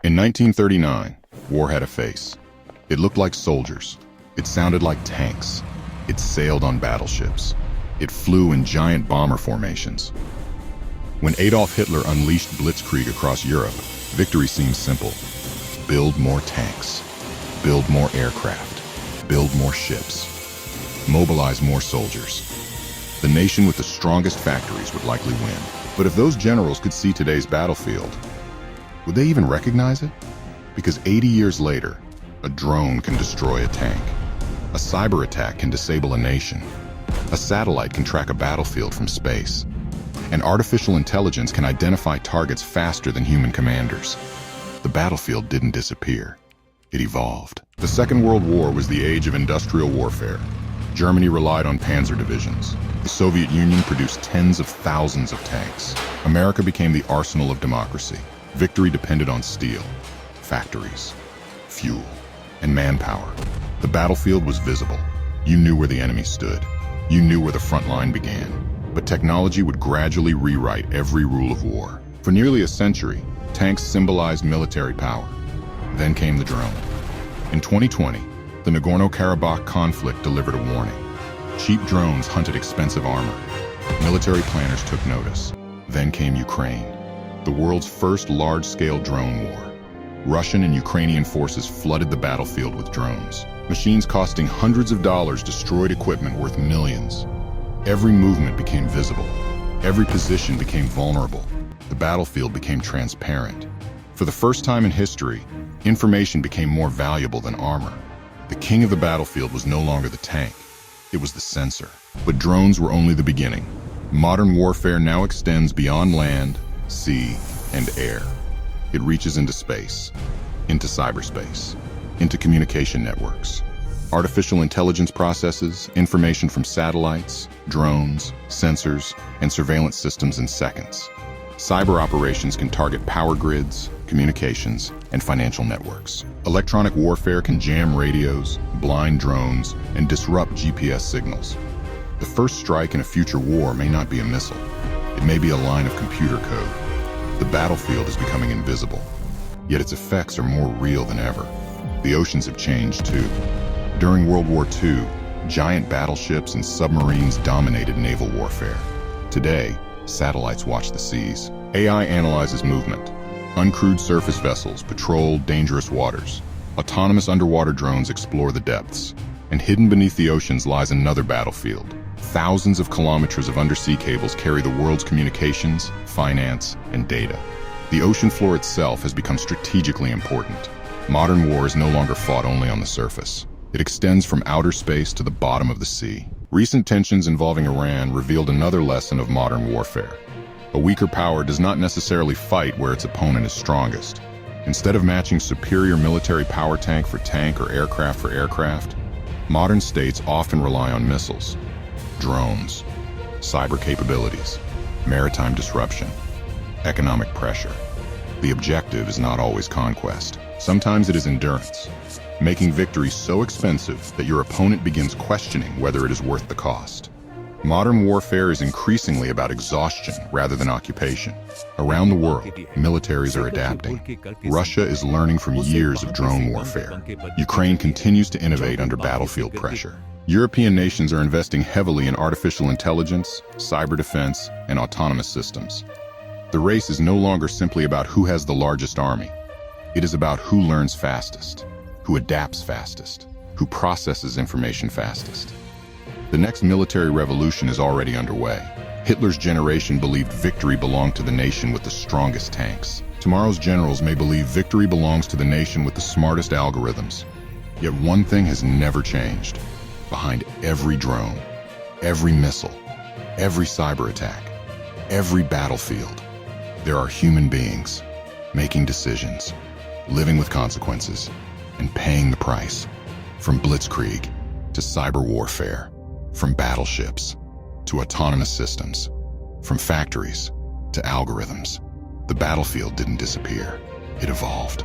In 1939, war had a face. It looked like soldiers. It sounded like tanks. It sailed on battleships. It flew in giant bomber formations. When Adolf Hitler unleashed blitzkrieg across Europe, victory seemed simple. Build more tanks. Build more aircraft. Build more ships. Mobilize more soldiers. The nation with the strongest factories would likely win. But if those generals could see today's battlefield, would they even recognize it? Because 80 years later, a drone can destroy a tank. A cyber attack can disable a nation. A satellite can track a battlefield from space. And artificial intelligence can identify targets faster than human commanders. The battlefield didn't disappear. It evolved. The Second World War was the age of industrial warfare. Germany relied on panzer divisions. The Soviet Union produced tens of thousands of tanks. America became the arsenal of democracy. Victory depended on steel, factories, fuel, and manpower. The battlefield was visible. You knew where the enemy stood. You knew where the front line began. But technology would gradually rewrite every rule of war. For nearly a century, tanks symbolized military power. Then came the drone. In 2020, the Nagorno-Karabakh conflict delivered a warning. Cheap drones hunted expensive armor. Military planners took notice. Then came Ukraine, the world's first large-scale drone war. Russian and Ukrainian forces flooded the battlefield with drones. Machines costing hundreds of dollars destroyed equipment worth millions. Every movement became visible. Every position became vulnerable. The battlefield became transparent. For the first time in history, information became more valuable than armor. The king of the battlefield was no longer the tank. It was the sensor. But drones were only the beginning. Modern warfare now extends beyond land, sea, and air. It reaches into space, into cyberspace, into communication networks. Artificial intelligence processes information from satellites, drones, sensors, and surveillance systems in seconds. Cyber operations can target power grids, communications, and financial networks. Electronic warfare can jam radios, blind drones, and disrupt GPS signals. The first strike in a future war may not be a missile. It may be a line of computer code. The battlefield is becoming invisible, yet its effects are more real than ever. The oceans have changed too. During World War II, giant battleships and submarines dominated naval warfare. Today, satellites watch the seas. AI analyzes movement. Uncrewed surface vessels patrol dangerous waters. Autonomous underwater drones explore the depths. And hidden beneath the oceans lies another battlefield. Thousands of kilometers of undersea cables carry the world's communications, finance, and data. The ocean floor itself has become strategically important. Modern war is no longer fought only on the surface. It extends from outer space to the bottom of the sea. Recent tensions involving Iran revealed another lesson of modern warfare. A weaker power does not necessarily fight where its opponent is strongest. Instead of matching superior military power tank for tank or aircraft for aircraft, modern states often rely on missiles, drones, cyber capabilities, maritime disruption, economic pressure. The objective is not always conquest. Sometimes it is endurance, making victory so expensive that your opponent begins questioning whether it is worth the cost. Modern warfare is increasingly about exhaustion rather than occupation. Around the world, militaries are adapting. Russia is learning from years of drone warfare. Ukraine continues to innovate under battlefield pressure. European nations are investing heavily in artificial intelligence, cyber defense, and autonomous systems. The race is no longer simply about who has the largest army. It is about who learns fastest, who adapts fastest, who processes information fastest. The next military revolution is already underway. Hitler's generation believed victory belonged to the nation with the strongest tanks. Tomorrow's generals may believe victory belongs to the nation with the smartest algorithms. Yet one thing has never changed. Behind every drone, every missile, every cyber attack, every battlefield, there are human beings making decisions, living with consequences, and paying the price. From blitzkrieg to cyber warfare, from battleships to autonomous systems, from factories to algorithms, the battlefield didn't disappear, it evolved.